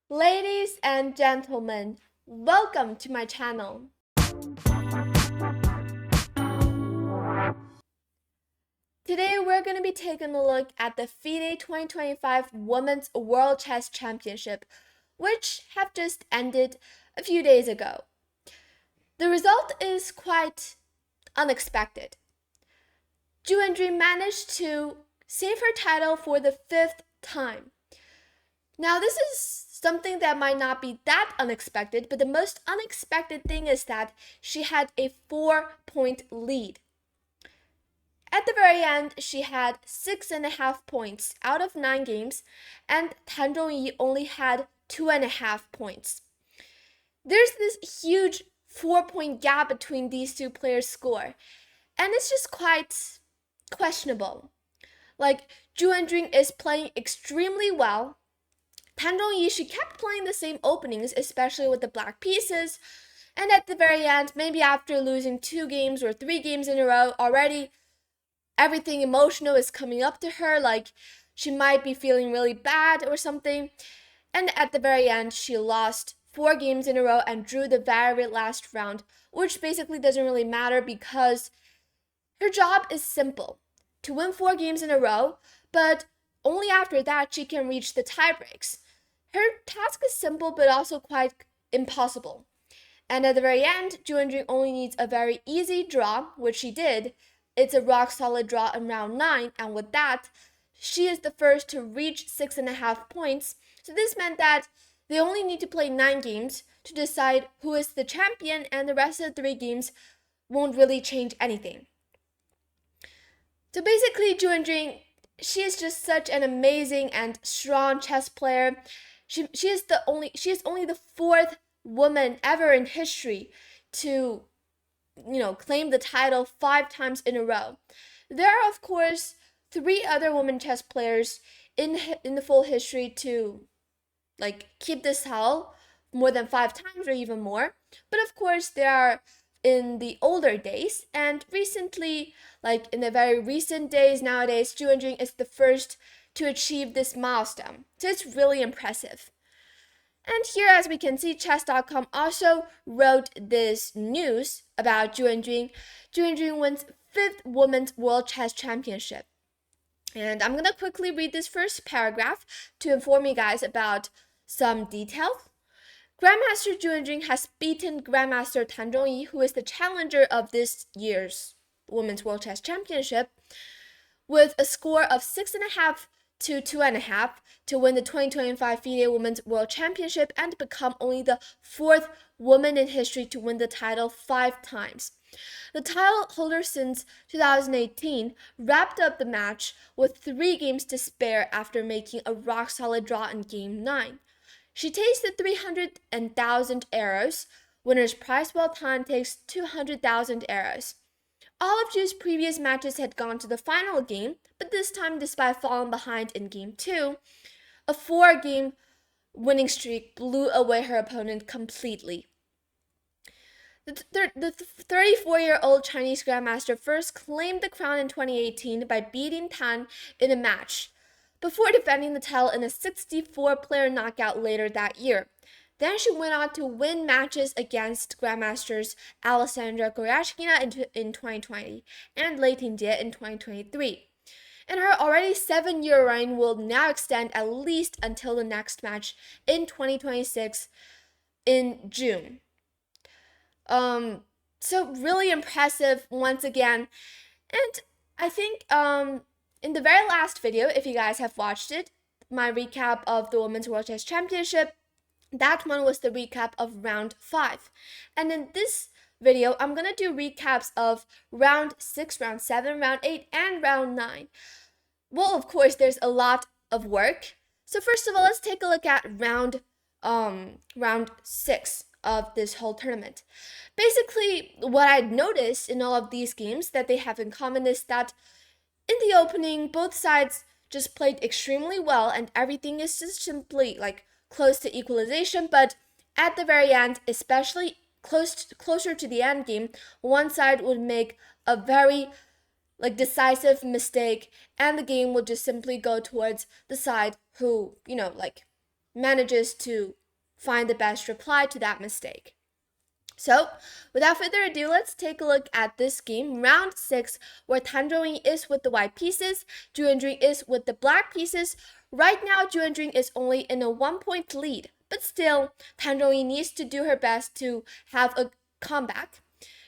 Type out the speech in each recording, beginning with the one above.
Ladies and gentlemen, welcome to my channel. Today we're going to be taking a look at the FIDE 2025 Women's World Chess Championship, which have just ended a few days ago. The result is quite unexpected. Wenjun managed to save her title for the 5th time. Now, this is something that might not be that unexpected, but the most unexpected thing is that she had a 4-point lead. At the very end, she had 6.5 points out of 9 games, and Zhongyi only had 2.5 points. There's this huge 4-point gap between these two players' score, and it's just quite questionable. Like, Wenjun is playing extremely well. Zhongyi, she kept playing the same openings, especially with the black pieces, and at the very end, maybe after losing 2 games or 3 games in a row, already everything emotional is coming up to her, like she might be feeling really bad or something. And at the very end, she lost 4 games in a row and drew the very last round, which basically doesn't really matter because her job is simple: to win 4 games in a row, but only after that she can reach the tiebreaks. Her task is simple but also quite impossible. And at the very end, Wenjun only needs a very easy draw, which she did. It's a rock-solid draw in round 9, and with that, she is the first to reach 6.5 points. So this meant that they only need to play 9 games to decide who is the champion, and the rest of the 3 games won't really change anything. So basically, Wenjun, she is just such an amazing and strong chess player. She is only the 4th woman ever in history to claim the title 5 times in a row. There are, of course, 3 other women chess players in the full history to keep this title more than 5 times or even more. But of course, there are in the older days, and recently, in the very recent days nowadays, Wenjun is the first to achieve this milestone. So it's really impressive. And here, as we can see, chess.com also wrote this news about Wenjun. Wenjun wins 5th Women's World Chess Championship. And I'm going to quickly read this first paragraph to inform you guys about some details. Grandmaster Wenjun has beaten Grandmaster Zhongyi, who is the challenger of this year's Women's World Chess Championship, with a score of 6.5 to 2.5 to win the 2025 FIDE Women's World Championship and become only the 4th woman in history to win the title 5 times. The title holder since 2018 wrapped up the match with 3 games to spare after making a rock-solid draw in Game 9. She takes the 300,000 arrows. Winner's prize well timed takes 200,000 arrows. All of Ju's previous matches had gone to the final game, but this time, despite falling behind in Game 2, a 4-game winning streak blew away her opponent completely. The 34-year-old Chinese Grandmaster first claimed the crown in 2018 by beating Tan in a match, before defending the title in a 64-player knockout later that year. Then she went on to win matches against Grandmasters Alessandra Goryachkina in 2020 and Lei Tingjie in 2023. And her already 7-year reign will now extend at least until the next match in 2026 in June. So really impressive once again. And I think in the very last video, if you guys have watched it, my recap of the Women's World Chess Championship, that one was the recap of round 5. And in this video, I'm going to do recaps of round 6, round 7, round 8, and round 9. Well, of course, there's a lot of work. So first of all, let's take a look at round 6 of this whole tournament. Basically, what I noticed in all of these games that they have in common is that in the opening, both sides just played extremely well, and everything is just simply close to equalization. But at the very end, especially closer to the end game, one side would make a very decisive mistake, and the game would just simply go towards the side who manages to find the best reply to that mistake. So, without further ado, let's take a look at this game, round 6, where Tan Zhongyi is with the white pieces, Zhu Wenjun is with the black pieces. Right now, Zhu Wenjun is only in a 1-point lead, but still, Tan Zhongyi needs to do her best to have a comeback.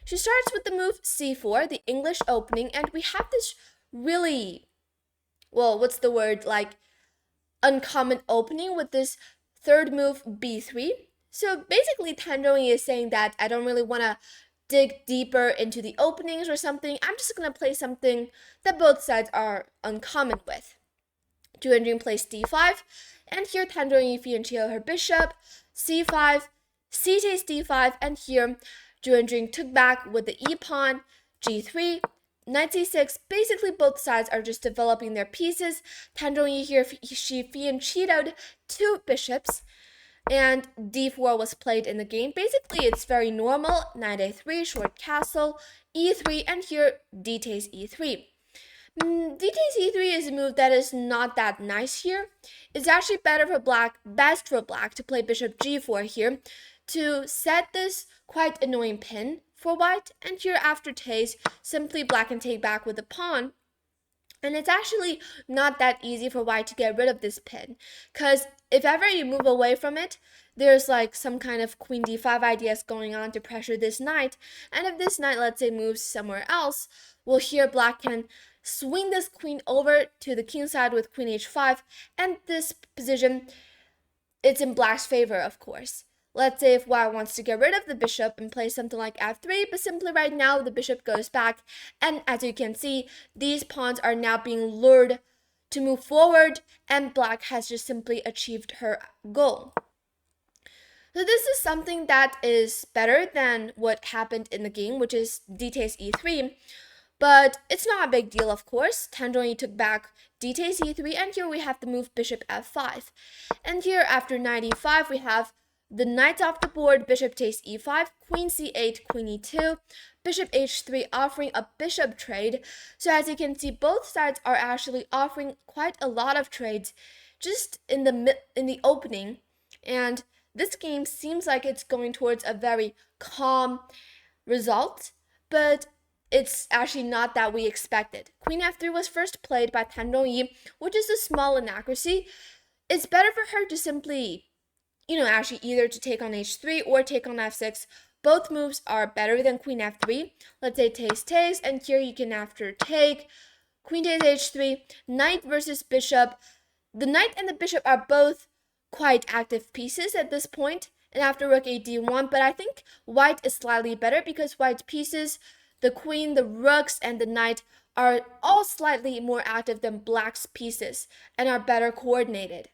She starts with the move c4, the English opening, and we have this really, well, what's the word, like uncommon opening with this third move b3. So basically, Tan Zhongyi is saying that I don't really want to dig deeper into the openings or something. I'm just going to play something that both sides are uncommon with. Zhu Wenjun plays d5, and here Tan Zhongyi fianchetto her bishop, c5, c takes d5, and here Zhu Wenjun took back with the e-pawn, g3, knight c6. Basically, both sides are just developing their pieces. Tan Zhongyi here, she fianchettoed 2 bishops, and d4 was played in the game. Basically, it's very normal. Knight a3, short castle, e3, and here d takes e3. D takes e3 is a move that is not that nice here. It's actually best for black to play bishop g4 here to set this quite annoying pin for white. And here after takes, simply black can take back with the pawn. And it's actually not that easy for white to get rid of this pin, because if ever you move away from it, there's like some kind of queen d5 ideas going on to pressure this knight. And if this knight, let's say, moves somewhere else, well, here black can swing this queen over to the king side with queen h5, and this position, it's in black's favor, of course. Let's say if white wants to get rid of the bishop and play something like f3, but simply right now the bishop goes back, and as you can see, these pawns are now being lured to move forward, and black has just simply achieved her goal. So this is something that is better than what happened in the game, which is d takes e3, but it's not a big deal, of course. Tan Zhongyi took back d takes e3, and here we have the move bishop f5. And here after knight e5, we have the knights off the board, bishop takes e5, queen c8, queen e2, bishop h3, offering a bishop trade. So as you can see, both sides are actually offering quite a lot of trades just in the opening. And this game seems like it's going towards a very calm result, but it's actually not that we expected. Queen f3 was first played by Tan Zhongyi, which is a small inaccuracy. It's better for her to simply, actually either to take on h3 or take on f6. Both moves are better than queen f3. Let's say takes, and here you can after take, queen takes h3, knight versus bishop. The knight and the bishop are both quite active pieces at this point, and after rook a d1, but I think white is slightly better because white's pieces, the queen, the rooks, and the knight are all slightly more active than black's pieces and are better coordinated.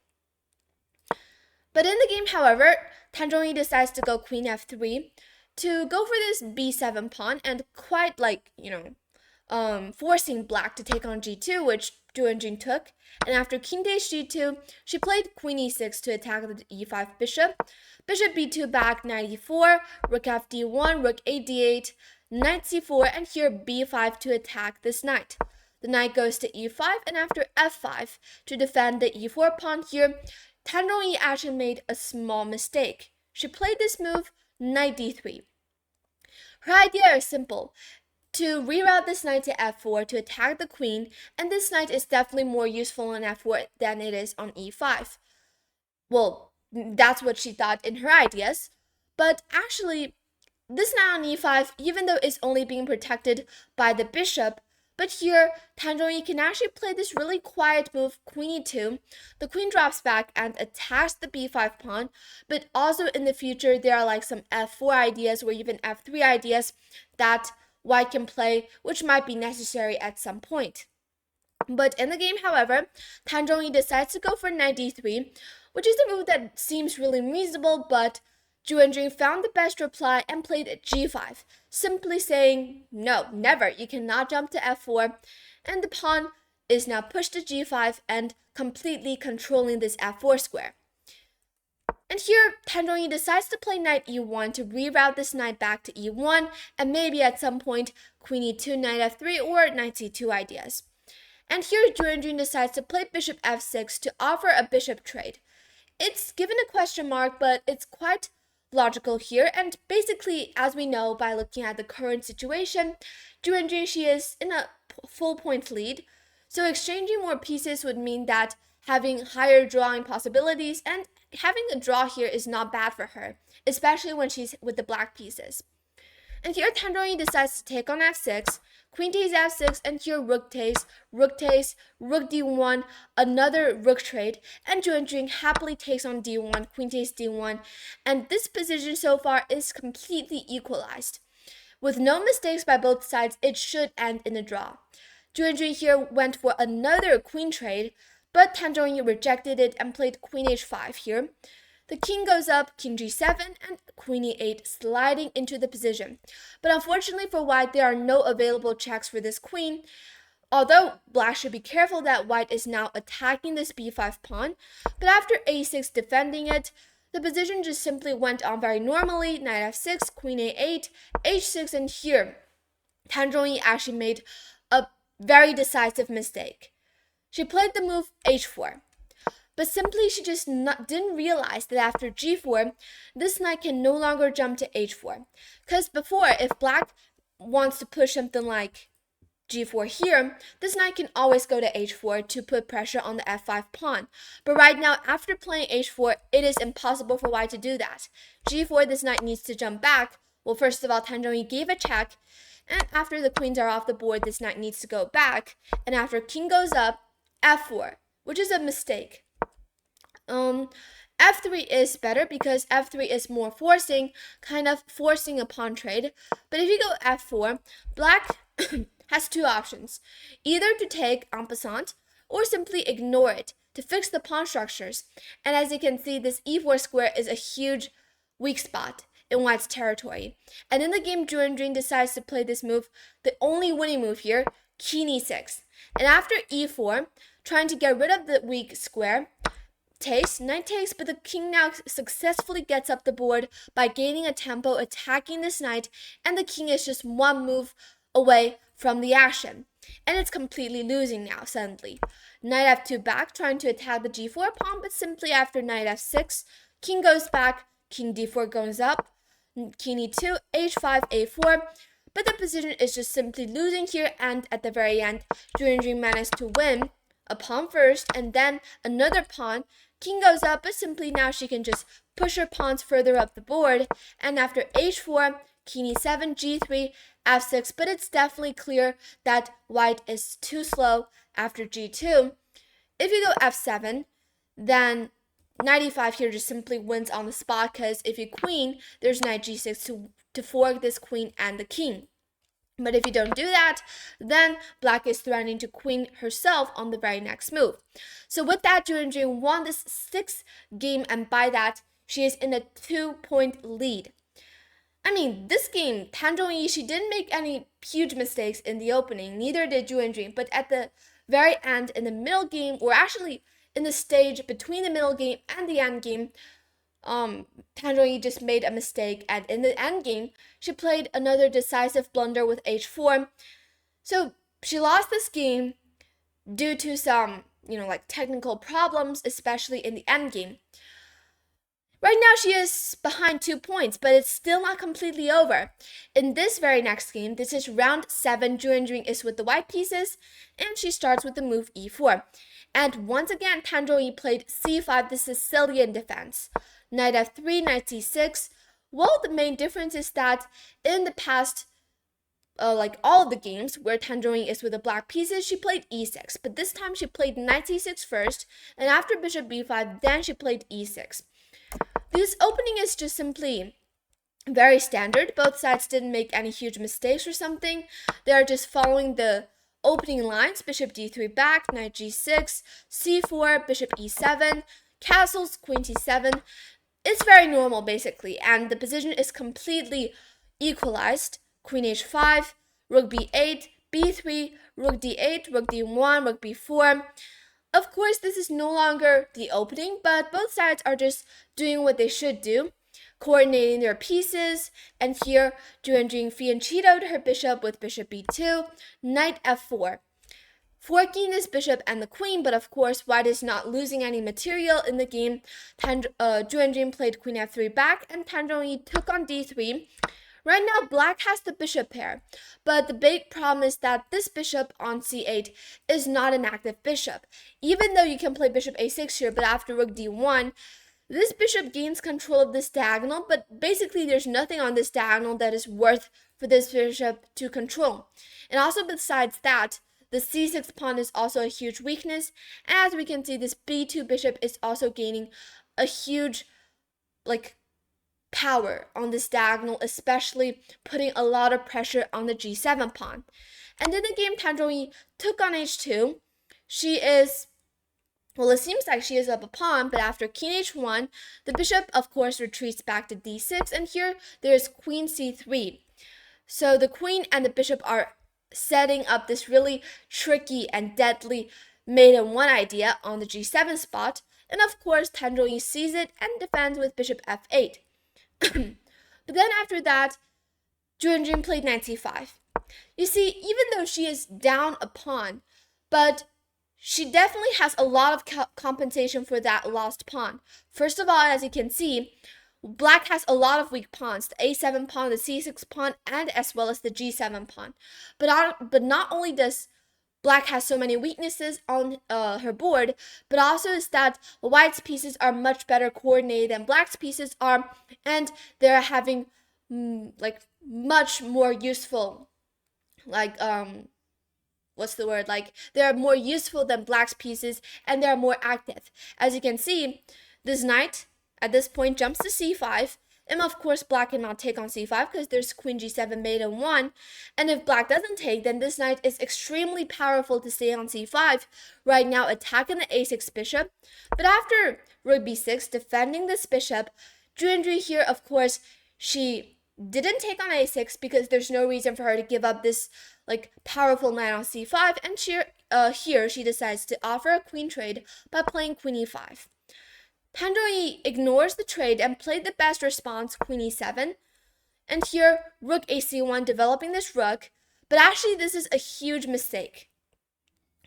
But in the game, however, Tan Zhongyi decides to go queen f3 to go for this b7 pawn and quite forcing black to take on g2, which Zhu Wenjun took. And after king takes g2, she played queen e6 to attack the e5 bishop. Bishop b2 back, knight e4, rook f d1, rook a d8, knight c4, and here b5 to attack this knight. The knight goes to e5, and after f5 to defend the e4 pawn here, Tan Zhongyi actually made a small mistake. She played this move, knight d3. Her idea is simple, to reroute this knight to f4 to attack the queen, and this knight is definitely more useful on f4 than it is on e5. Well, that's what she thought in her ideas, but actually, this knight on e5, even though it's only being protected by the bishop, but here, Tan Zhongyi can actually play this really quiet move, queen e2. The queen drops back and attacks the b5 pawn, but also in the future, there are like some f4 ideas or even f3 ideas that white can play, which might be necessary at some point. But in the game, however, Tan Zhongyi decides to go for knight d3, which is a move that seems really reasonable, but Zhu Wenjun found the best reply and played g5, simply saying, no, never, you cannot jump to f4, and the pawn is now pushed to g5 and completely controlling this f4 square. And here, Tan Zhongyi decides to play knight e1 to reroute this knight back to e1, and maybe at some point, queen e2, knight f3, or knight c2 ideas. And here, Zhu Wenjun decides to play bishop f6 to offer a bishop trade. It's given a question mark, but it's quite logical here. And basically, as we know by looking at the current situation, Wenjun, she is in a full point lead. So exchanging more pieces would mean that having higher drawing possibilities, and having a draw here is not bad for her, especially when she's with the black pieces. And here Zhongyi decides to take on f6, queen takes f6, and here rook takes, rook d1, another rook trade, and Wenjun happily takes on d1, queen takes d1, and this position so far is completely equalized. With no mistakes by both sides, it should end in a draw. Wenjun here went for another queen trade, but Zhongyi rejected it and played queen h5 here. The king goes up, king g7, and queen e8, sliding into the position. But unfortunately for white, there are no available checks for this queen, although black should be careful that white is now attacking this b5 pawn. But after a6 defending it, the position just simply went on very normally. Knight f6, queen a8, h6, and here Zhongyi actually made a very decisive mistake. She played the move h4. But simply she just didn't realize that after g4, this knight can no longer jump to h4. Because before, if black wants to push something like g4 here, this knight can always go to h4 to put pressure on the f5 pawn. But right now, after playing h4, it is impossible for white to do that. g4, this knight needs to jump back. Well, first of all, Zhongyi gave a check, and after the queens are off the board, this knight needs to go back. And after king goes up, f4, which is a mistake. F3 is better because F3 is more forcing, kind of forcing a pawn trade. But if you go F4, black has two options, either to take en passant or simply ignore it to fix the pawn structures. And as you can see, this e4 square is a huge weak spot in white's territory. And in the game, Wenjun decides to play this move, the only winning move here, king e6. And after e4, trying to get rid of the weak square, knight takes, but the king now successfully gets up the board by gaining a tempo, attacking this knight, and the king is just one move away from the action. And it's completely losing now, suddenly. Knight f2 back, trying to attack the g4 pawn, but simply after knight f6, king goes back, king d4 goes up, king e2, h5, a4, but the position is just simply losing here, and at the very end, Wenjun managed to win a pawn first, and then another pawn. King goes up, but simply now she can just push her pawns further up the board. And after h4, king e7, g3, f6, but it's definitely clear that white is too slow after g2. If you go f7, then knight e5 here just simply wins on the spot, because if you queen, there's knight g6 to fork this queen and the king. But if you don't do that, then black is threatening to queen herself on the very next move. So with that, Wenjun won this 6th game, and by that, she is in a 2-point lead. I mean, this game, Zhongyi, she didn't make any huge mistakes in the opening, neither did Wenjun, but at the very end, in the middle game, or actually in the stage between the middle game and the end game, Zhongyi just made a mistake, and in the end game, she played another decisive blunder with h4. So she lost this game due to some, like technical problems, especially in the end game. Right now, she is behind 2 points, but it's still not completely over. In this very next game, this is round 7, Wenjun is with the white pieces, and she starts with the move e4. And once again, Zhongyi played c5, the Sicilian defense. Knight f3, knight c6. Well, the main difference is that in the past, like all of the games where Zhongyi is with the black pieces, she played e6. But this time she played knight c6 first, and after bishop b5, then she played e6. This opening is just simply very standard. Both sides didn't make any huge mistakes or something. They are just following the opening lines. Bishop d3 back, knight g6, c4, bishop e7, castles, queen t7. It's very normal, basically, and the position is completely equalized. Queen h5, rook b8, b3, rook d8, rook d1, rook b4. Of course, this is no longer the opening, but both sides are just doing what they should do, coordinating their pieces. And here, Wenjun fianchettoed her bishop with bishop b2, knight f4. forking this bishop and the queen, but of course white is not losing any material in the game. Wenjun played queen f3 back, and Zhongyi took on d3. Right now, black has the bishop pair, but the big problem is that this bishop on c8 is not an active bishop. Even though you can play bishop a6 here, but after rook d1, this bishop gains control of this diagonal, but basically there's nothing on this diagonal that is worth for this bishop to control. And also besides that, the c6 pawn is also a huge weakness, and as we can see, this b2 bishop is also gaining a huge, power on this diagonal, especially putting a lot of pressure on the g7 pawn. And in the game, Zhongyi took on h2. She is, well, it seems like she is up a pawn, but after king h1, the bishop, of course, retreats back to d6, and here there's queen c3. So the queen and the bishop are setting up this really tricky and deadly mate in one idea on the g7 spot, and of course Zhongyi sees it and defends with bishop f8. But then after that, Wenjun played knight c5. You see, even though she is down a pawn, but she definitely has a lot of compensation for that lost pawn. First of all, as you can see, black has a lot of weak pawns, the a7 pawn, the c6 pawn, and as well as the g7 pawn. But not only does black has so many weaknesses on her board, but also is that white's pieces are much better coordinated than black's pieces are, and they're having much more useful, they're more useful than black's pieces, and they're more active. As you can see, this knight at this point jumps to c5, and of course black cannot take on c5 because there's queen g7 mate in 1, and if black doesn't take, then this knight is extremely powerful to stay on c5, right now attacking the a6 bishop. But after rook b6, defending this bishop, Wenjun here, of course, she didn't take on a6 because there's no reason for her to give up this powerful knight on c5, and here she decides to offer a queen trade by playing queen e5. Zhongyi ignores the trade and played the best response, queen e7, and here rook ac1, developing this rook, but actually this is a huge mistake.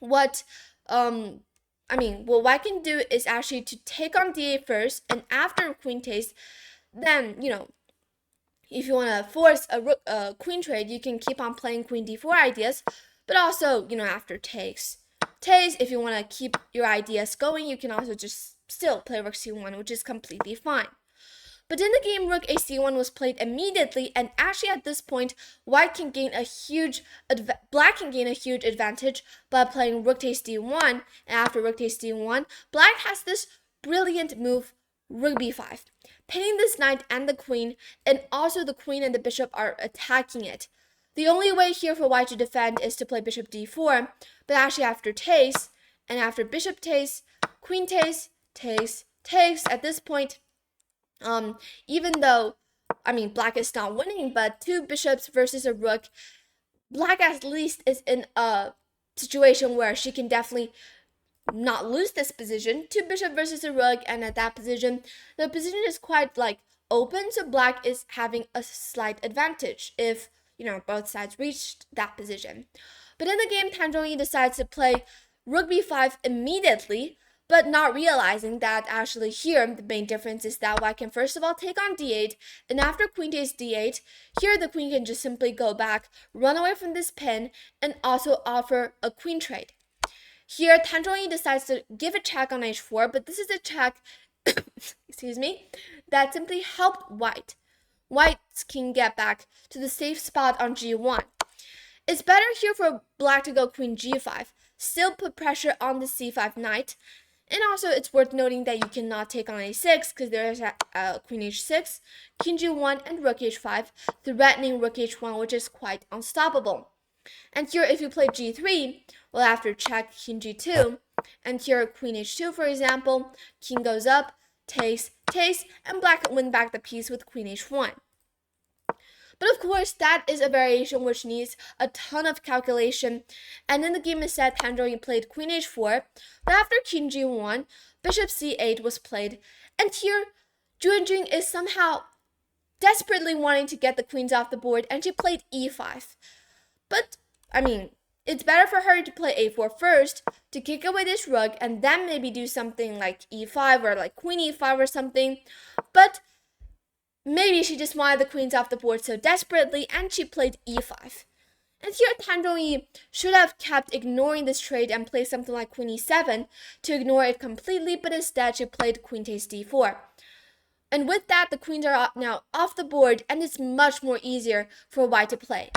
What white can do is actually to take on d8 first, and after queen takes, then if you want to force a queen trade, you can keep on playing queen d4 ideas, but also after takes, if you want to keep your ideas going, you can also just still play rook c1, which is completely fine. But in the game, rook ac1 was played immediately, and actually at this point, black can gain a huge advantage by playing rook takes d1, and after rook takes d1, black has this brilliant move, rook b5, pinning this knight and the queen, and also the queen and the bishop are attacking it. The only way here for white to defend is to play bishop d4, but actually after takes, and after bishop takes, queen takes, takes, at this point, even though, black is not winning, but two bishops versus a rook, black at least is in a situation where she can definitely not lose this position. Two bishop versus a rook, and at that position, the position is quite open, so black is having a slight advantage if, both sides reached that position. But in the game, Zhongyi decides to play rook b5 immediately, but not realizing that actually here the main difference is that white can first of all take on d8, and after queen takes d8, here the queen can just simply go back, run away from this pin, and also offer a queen trade. Here Zhongyi decides to give a check on h4, but this is a check excuse me, that simply helped white. White can get back to the safe spot on g1. It's better here for black to go queen g5, still put pressure on the c5 knight. And also, it's worth noting that you cannot take on a6 because there is queen h6, king g1, and rook h5, threatening rook h1, which is quite unstoppable. And here, if you play g3, well, after check, king g2, and here, queen h2, for example, king goes up, takes, and black win back the piece with queen h1. But of course, that is a variation which needs a ton of calculation. And in the game instead, Zhongyi played queen h4, but after king g1, bishop c8 was played. And here, Wenjun is somehow desperately wanting to get the queens off the board, and she played e5. But, it's better for her to play a4 first to kick away this rook and then maybe do something like e5 or like queen e5 or something. But maybe she just wanted the queens off the board so desperately and she played e5. And here Tan Zhongyi should have kept ignoring this trade and played something like queen e7 to ignore it completely, but instead she played queen takes d4. And with that, the queens are now off the board and it's much more easier for white to play.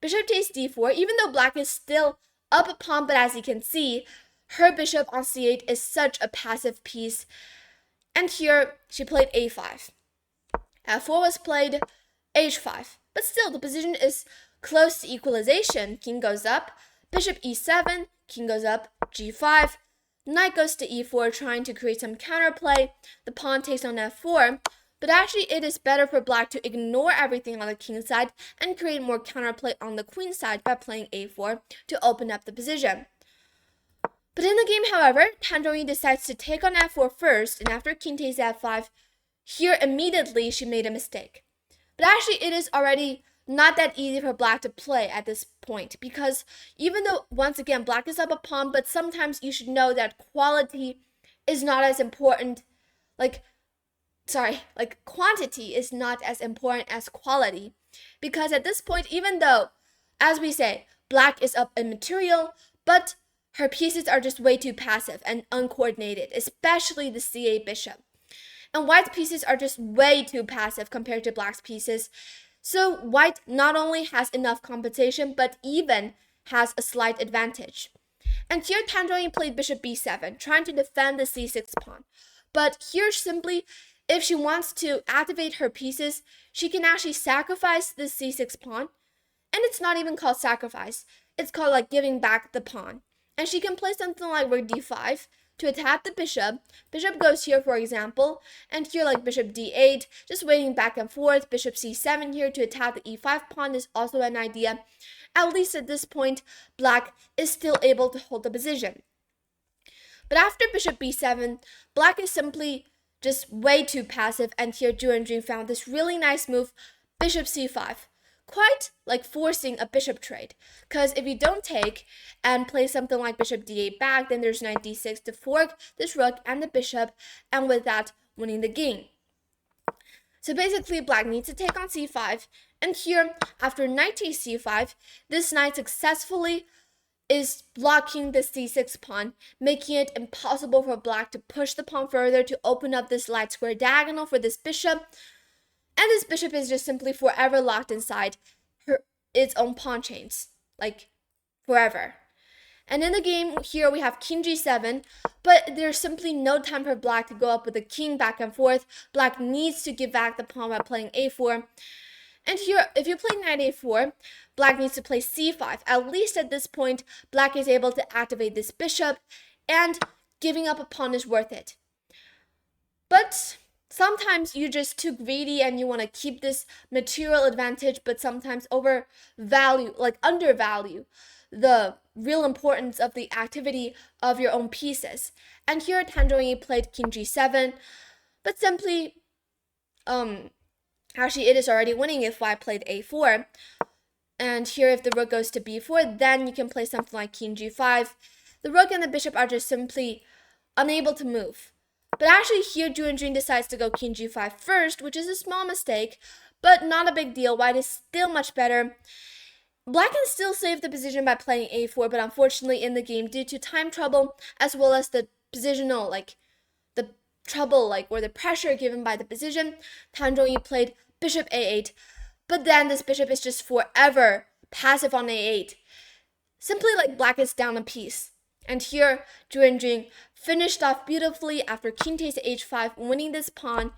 Bishop takes d4, even though black is still up a pawn, but as you can see, her bishop on c8 is such a passive piece. And here she played a5. f4 was played, h5. But still, the position is close to equalization. King goes up, bishop e7, king goes up, g5, knight goes to e4, trying to create some counterplay. The pawn takes on f4, but actually it is better for black to ignore everything on the king side and create more counterplay on the queen side by playing a4 to open up the position. But in the game, however, Tan Zhongyi decides to take on f4 first, and after king takes f5, here immediately she made a mistake. But actually it is already not that easy for black to play at this point, because even though, once again, black is up a pawn, but sometimes you should know that quality is not as important, quantity is not as important as quality. Because at this point, even though, as we say, black is up in material, but her pieces are just way too passive and uncoordinated, especially the c8 bishop. And white's pieces are just way too passive compared to black's pieces. So white not only has enough compensation, but even has a slight advantage. And here Tan Zhongyi played bishop b7, trying to defend the c6 pawn. But here simply, if she wants to activate her pieces, she can actually sacrifice the c6 pawn. And it's not even called sacrifice. It's called like giving back the pawn. And she can play something like rook d5 to attack the bishop. Bishop goes here, for example, and here like bishop d8, just waiting back and forth. Bishop c7 here to attack the e5 pawn is also an idea. At least at this point, black is still able to hold the position. But after bishop b7, black is simply just way too passive, and here Zhu Wenjun found this really nice move, bishop c5. Quite like forcing a bishop trade, because if you don't take and play something like bishop d8 back, then there's knight d6 to fork this rook and the bishop, and with that winning the game. So basically black needs to take on c5, and here after knight takes c5, this knight successfully is blocking the c6 pawn, making it impossible for black to push the pawn further to open up this light square diagonal for this bishop. And this bishop is just simply forever locked inside its own pawn chains, like forever. And in the game here we have king g7, but there's simply no time for black to go up with the king back and forth. Black needs to give back the pawn by playing a4. And here, if you play knight a4, black needs to play c5. At least at this point, black is able to activate this bishop, and giving up a pawn is worth it. But sometimes you're just too greedy and you want to keep this material advantage, but sometimes undervalue the real importance of the activity of your own pieces. And here Tan Zhongyi played king g7, but simply, actually it is already winning if I played a4. And here if the rook goes to b4, then you can play something like king g5. The rook and the bishop are just simply unable to move. But actually here Zhu Wenjun decides to go king g5 first, which is a small mistake, but not a big deal. White is still much better. Black can still save the position by playing a4, but unfortunately in the game, due to time trouble, as well as the positional, the trouble, or the pressure given by the position, Tan Zhongyi played bishop a8. But then this bishop is just forever passive on a8. Simply black is down a piece. And here, Zhu Wenjun finished off beautifully after king takes h5, winning this pawn.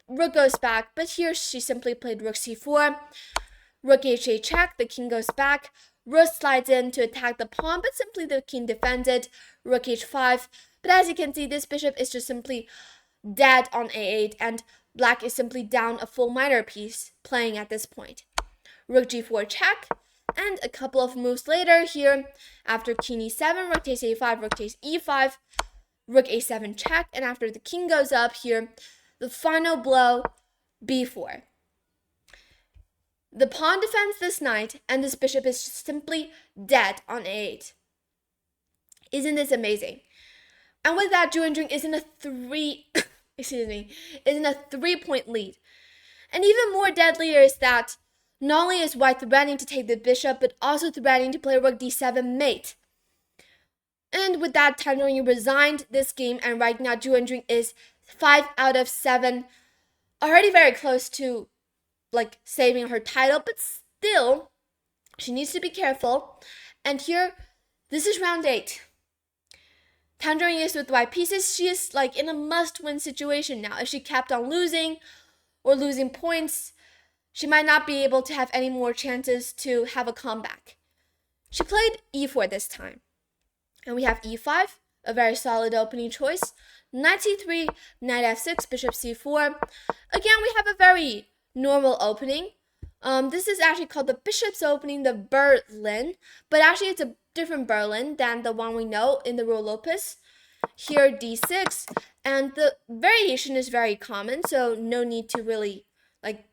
Rook goes back, but here she simply played rook c4. Rook h8 check, the king goes back. Rook slides in to attack the pawn, but simply the king defends it. Rook h5. But as you can see, this bishop is just simply dead on a8, and black is simply down a full minor piece playing at this point. Rook g4 check. And a couple of moves later here, after king e7, rook takes a5, rook takes e5, rook a7 check, and after the king goes up here, the final blow, b4. The pawn defends this knight, and this bishop is simply dead on a8. Isn't this amazing? And with that, Wenjun is in a is in a 3-point lead. And even more deadlier is that not only is white threatening to take the bishop, but also threatening to play rook d7 mate. And with that, Tan Zhongyi resigned this game, and right now Wenjun is 5 out of 7, already very close to saving her title, but still, she needs to be careful. And here, this is round 8. Tan Zhongyi is with white pieces. She is in a must-win situation now. If she kept on losing or losing points, she might not be able to have any more chances to have a comeback. She played e4 this time. And we have e5, a very solid opening choice. Knight c3, knight f6, bishop c4. Again, we have a very normal opening. This is actually called the bishop's opening, the Berlin, but actually it's a different Berlin than the one we know in the rule opus. Here d6, and the variation is very common, so no need to really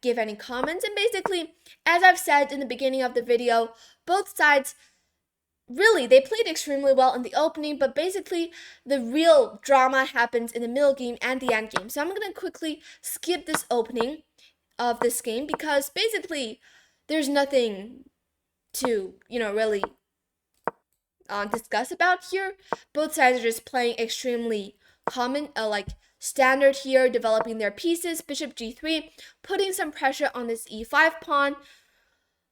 give any comments. And basically, as I've said in the beginning of the video, both sides really, they played extremely well in the opening, but basically the real drama happens in the middle game and the end game. So I'm going to quickly skip this opening of this game because basically there's nothing to, really discuss about here. Both sides are just playing extremely common, standard here, developing their pieces. Bishop g3, putting some pressure on this e5 pawn.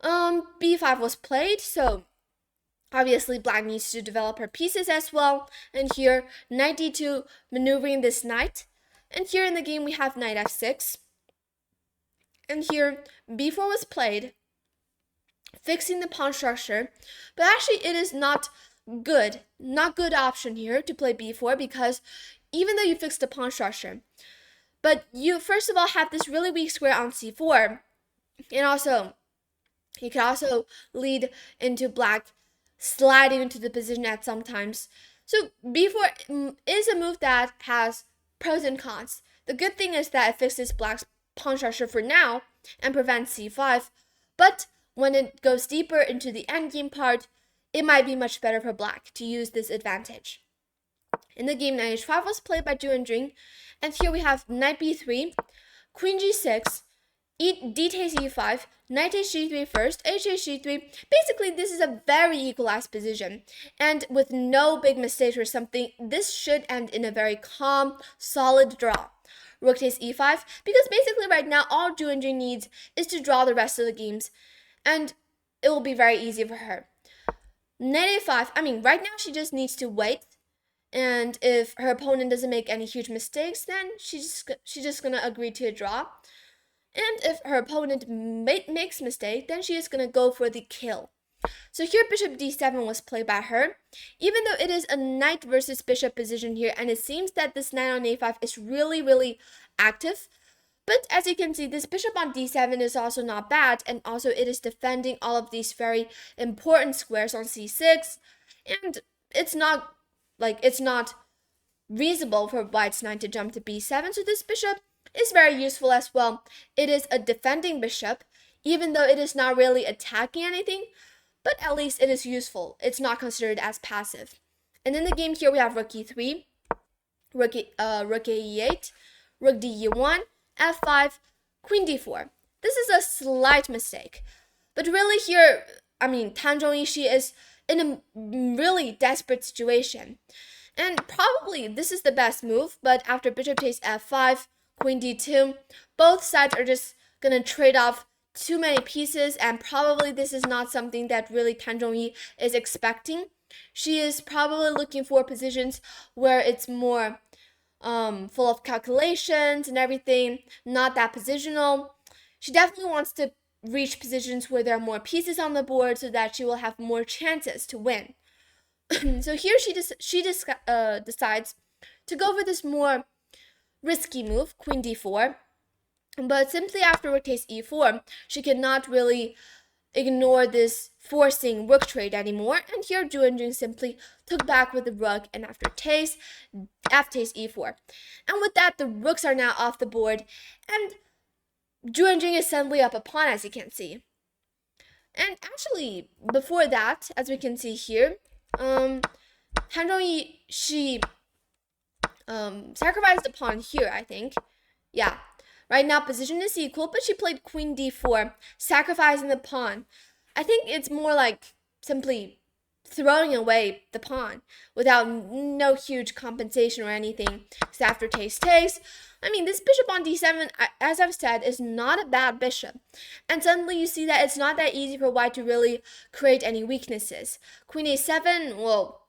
b5 was played, so obviously, black needs to develop her pieces as well. And here, knight d2, maneuvering this knight. And here in the game, we have knight f6. And here, b4 was played, fixing the pawn structure. But actually, it is not good option here to play b4 because even though you fix the pawn structure, but you first of all have this really weak square on c4. And also, it can also lead into black sliding into the position at some times. So b4 is a move that has pros and cons. The good thing is that it fixes black's pawn structure for now and prevents c5. But when it goes deeper into the endgame part, it might be much better for black to use this advantage. In the game, knight h5 was played by Wenjun, and here we have knight b3, queen g6, d takes e5, knight takes g3 first, h takes g3. Basically, this is a very equalized position. And with no big mistakes or something, this should end in a very calm, solid draw. Rook takes e5, because basically right now, all Wenjun needs is to draw the rest of the games. And it will be very easy for her. Knight a5, right now she just needs to wait. And if her opponent doesn't make any huge mistakes, then she's just gonna agree to a draw. And if her opponent makes mistake, then she is going to go for the kill. So here bishop d7 was played by her, even though it is a knight versus bishop position here, and it seems that this knight on a5 is really, really active. But as you can see, this bishop on d7 is also not bad, and also it is defending all of these very important squares on c6, and it's not reasonable for white's knight to jump to b7, so this bishop is very useful as well. It is a defending bishop, even though it is not really attacking anything, but at least it is useful. It's not considered as passive. And in the game here, we have rook e3, rook e8, rook d1, f5, queen d4. This is a slight mistake. But really here, Tan Zhongyi, she is in a really desperate situation. And probably this is the best move, but after bishop takes f5, queen d2, both sides are just going to trade off too many pieces, and probably this is not something that really Tan Zhongyi is expecting. She is probably looking for positions where it's more full of calculations and everything, not that positional. She definitely wants to reach positions where there are more pieces on the board so that she will have more chances to win. So here she decides to go for this more risky move, queen d4, but simply after rook takes e4, she cannot really ignore this forcing rook trade anymore, and here Wenjun simply took back with the rook, and after takes, f takes e4. And with that, the rooks are now off the board, and Wenjun is suddenly up a pawn, as you can see. And actually, before that, as we can see here, Han Zhongyi, she sacrificed a pawn here, I think. Yeah. Right now, position is equal, but she played queen d4, sacrificing the pawn. I think it's more like simply throwing away the pawn without no huge compensation or anything. Because after takes, I mean, this bishop on d7, as I've said, is not a bad bishop. And suddenly you see that it's not that easy for white to really create any weaknesses. Queen a7, well,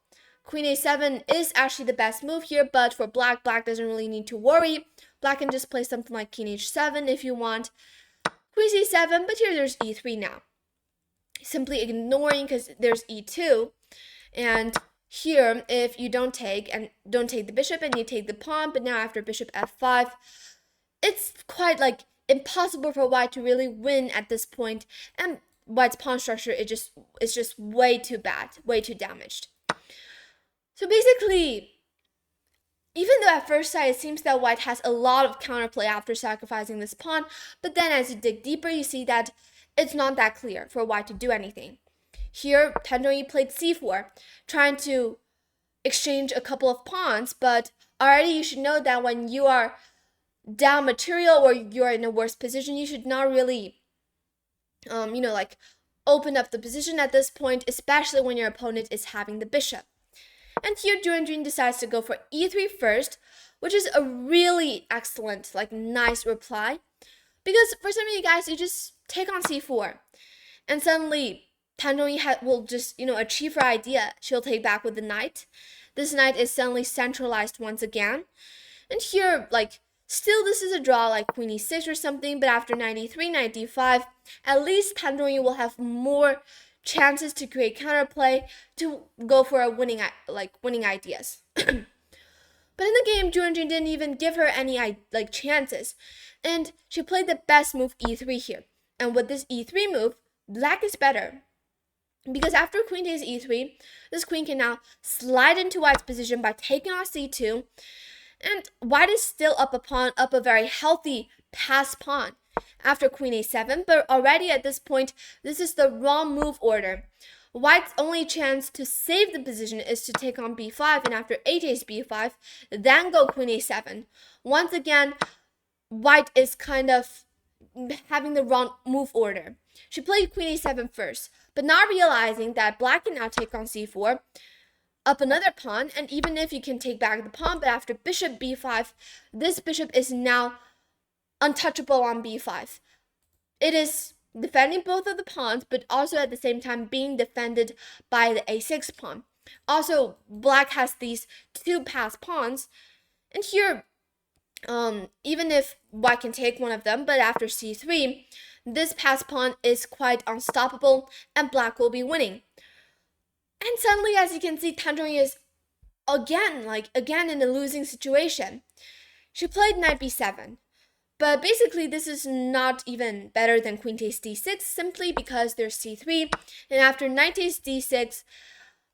Queen a7 is actually the best move here, but for black, black doesn't really need to worry. Black can just play something like king h7 if you want. Queen c7, but here there's e3 now. Simply ignoring because there's e2. And here, if you don't take the bishop and you take the pawn, but now after bishop f5, it's quite like impossible for white to really win at this point. And white's pawn structure is just way too bad, way too damaged. So basically, even though at first sight it seems that white has a lot of counterplay after sacrificing this pawn, but then as you dig deeper, you see that it's not that clear for white to do anything. Here, Han Zhongyi played c4, trying to exchange a couple of pawns, but already you should know that when you are down material or you're in a worse position, you should not really, like open up the position at this point, especially when your opponent is having the bishop. And here Wenjun decides to go for e3 first, which is a really excellent, like nice reply. Because for some of you guys, you just take on c4. And suddenly, Han Zhongyi will just, achieve her idea. She'll take back with the knight. This knight is suddenly centralized once again. And here, still this is a draw like queen e6 or something, but after knight e3, knight d5, at least Han Zhongyi will have more chances to create counterplay to go for a winning ideas. But in the game, Wenjun didn't even give her any chances, and she played the best move e3 here. And with this e3 move, black is better because after queen takes e3, this queen can now slide into white's position by taking on c2, and white is still up a very healthy pass pawn after queen a7, but already at this point, this is the wrong move order. White's only chance to save the position is to take on b5, and after a takes b5, then go queen a7. Once again, white is kind of having the wrong move order. She played queen a7 first, but not realizing that black can now take on c4, up another pawn, and even if you can take back the pawn, but after bishop b5, this bishop is now untouchable on b5. It is defending both of the pawns, but also at the same time being defended by the a6 pawn. Also, black has these two pass pawns, and here, even if white can take one of them, but after c3, this pass pawn is quite unstoppable, and black will be winning. And suddenly, as you can see, Han Zhongyi is again in a losing situation. She played knight b7. But basically, this is not even better than queen takes d6, simply because there's c3, and after knight takes d6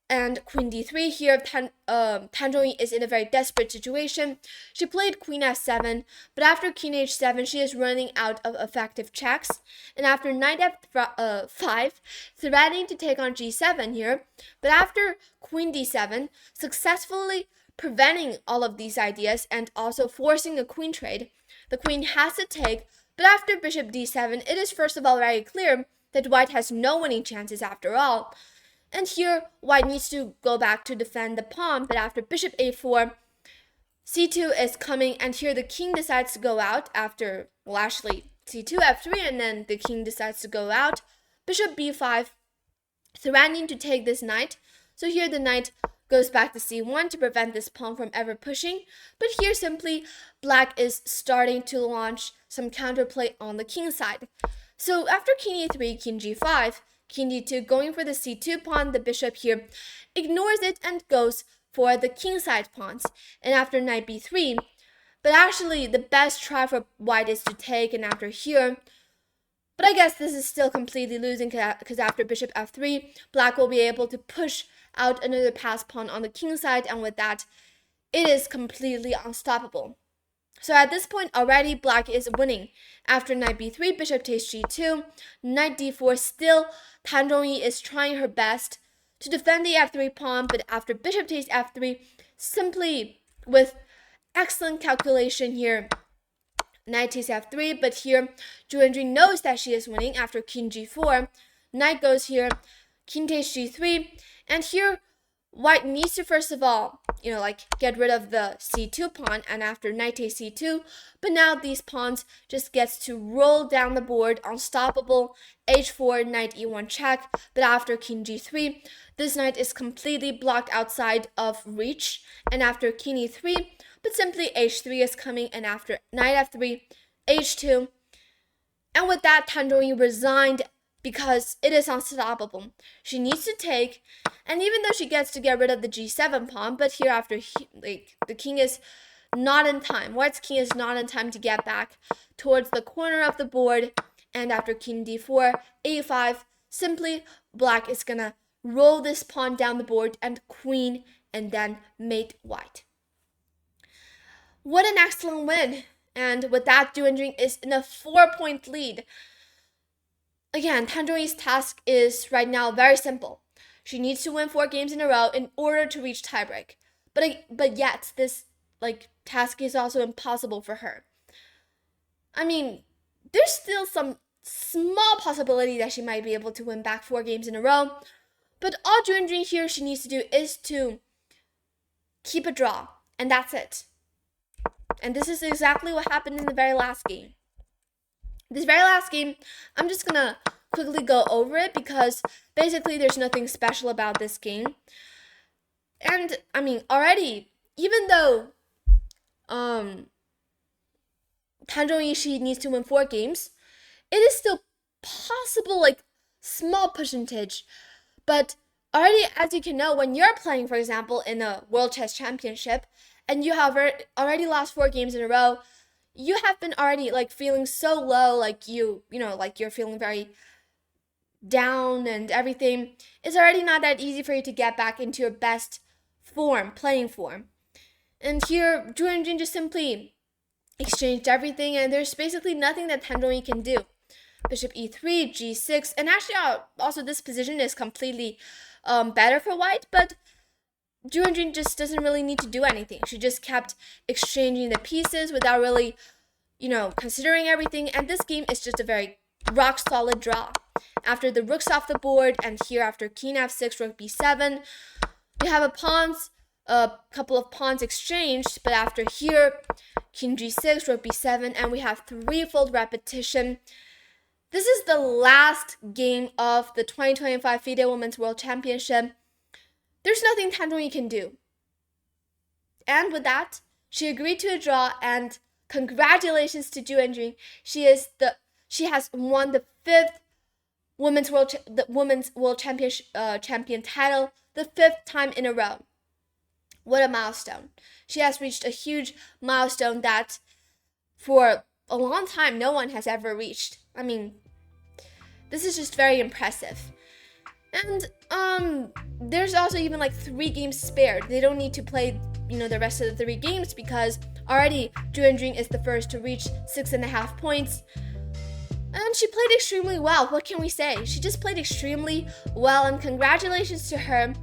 and queen d3 here, Han Zhongyi is in a very desperate situation. She played queen f7, but after king h7, she is running out of effective checks, and after knight f5, threatening to take on g7 here, but after queen d7, successfully preventing all of these ideas and also forcing a queen trade, the queen has to take, but after bishop d7, it is first of all very clear that white has no winning chances after all. And here, white needs to go back to defend the pawn, but after bishop a4, c2 is coming, and here the king decides to go out after, well, actually, c2, f3, and then the king decides to go out. Bishop b5, threatening to take this knight. So here the knight goes back to c1 to prevent this pawn from ever pushing, but here simply black is starting to launch some counterplay on the king side. So after king e3, king g5, king d2, going for the c2 pawn, the bishop here ignores it and goes for the king side pawns. And after knight b3, but actually the best try for white is to take, and after here, but I guess this is still completely losing because after bishop f3, black will be able to push out another pass pawn on the king side, and with that, it is completely unstoppable. So at this point already, black is winning. After knight b3, bishop takes g2, knight d4, still Tan Zhongyi is trying her best to defend the f3 pawn, but after bishop takes f3, simply with excellent calculation here, knight takes f3, but here Zhu Wenjun knows that she is winning after king g4, knight goes here, king takes g3, and here white needs to first of all, get rid of the c2 pawn, and after knight takes c2, but now these pawns just gets to roll down the board, unstoppable, h4, knight e1 check, but after king g3, this knight is completely blocked outside of reach, and after king e3, but simply h3 is coming, and after knight f3, h2, and with that, Tan Zhongyi resigned because it is unstoppable. She needs to take, and even though she gets to get rid of the g7 pawn, but here after the king is not in time, white's king is not in time to get back towards the corner of the board, and after king d4, a5, simply black is gonna roll this pawn down the board and queen, and then mate white. What an excellent win! And with that, Zhu Wenjun is in a 4-point lead. Again, Tan Zhongyi's task is right now very simple. She needs to win 4 games in a row in order to reach tiebreak. But yet, this task is also impossible for her. I mean, there's still some small possibility that she might be able to win back 4 games in a row. But all Zhu Wenjun here she needs to do is to keep a draw, and that's it. And this is exactly what happened in the very last game. This very last game, I'm just gonna quickly go over it because basically there's nothing special about this game. And I mean, already, even though Tan Zhongyi she needs to win 4 games, it is still possible, small percentage. But already, as you can know, when you're playing, for example, in a World Chess Championship, and you have already lost 4 games in a row, you have been already feeling so low, you're feeling very down and everything. It's already not that easy for you to get back into your best form, playing form. And here, Zhu Wenjun just simply exchanged everything, and there's basically nothing that Tan Zhongyi can do. Bishop e3, g6, and actually also this position is completely better for white, but Zhu Wenjun just doesn't really need to do anything. She just kept exchanging the pieces without really, considering everything. And this game is just a very rock-solid draw. After the rook's off the board, and here after king f6, rook b7, we have a couple of pawns exchanged. But after here, king g6, rook b7, and we have 3-fold repetition. This is the last game of the 2025 FIDE Women's World Championship. There's nothing Tan Zhongyi can do. And with that, she agreed to a draw, and congratulations to Zhu Wenjun. She has won the 5th Women's World Champion title, the 5th time in a row. What a milestone. She has reached a huge milestone that for a long time no one has ever reached. I mean, this is just very impressive. And there's also even 3 games spared. They don't need to play, the rest of the 3 games because already Zhu Wenjun is the first to reach 6.5 points. And she played extremely well. What can we say? She just played extremely well, and congratulations to her.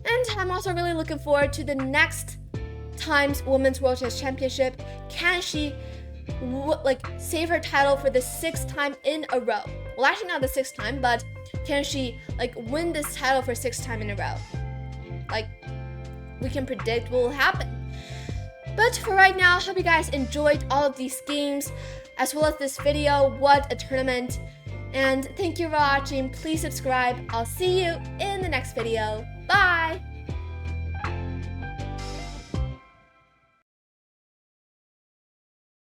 And I'm also really looking forward to the next time's Women's World Chess Championship. Can she save her title for the 6th time in a row? Well, actually not the 6th time, but can she win this title for 6th time in a row? We can predict what will happen. But for right now, I hope you guys enjoyed all of these games as well as this video. What a tournament. And thank you for watching. Please subscribe. I'll see you in the next video. Bye!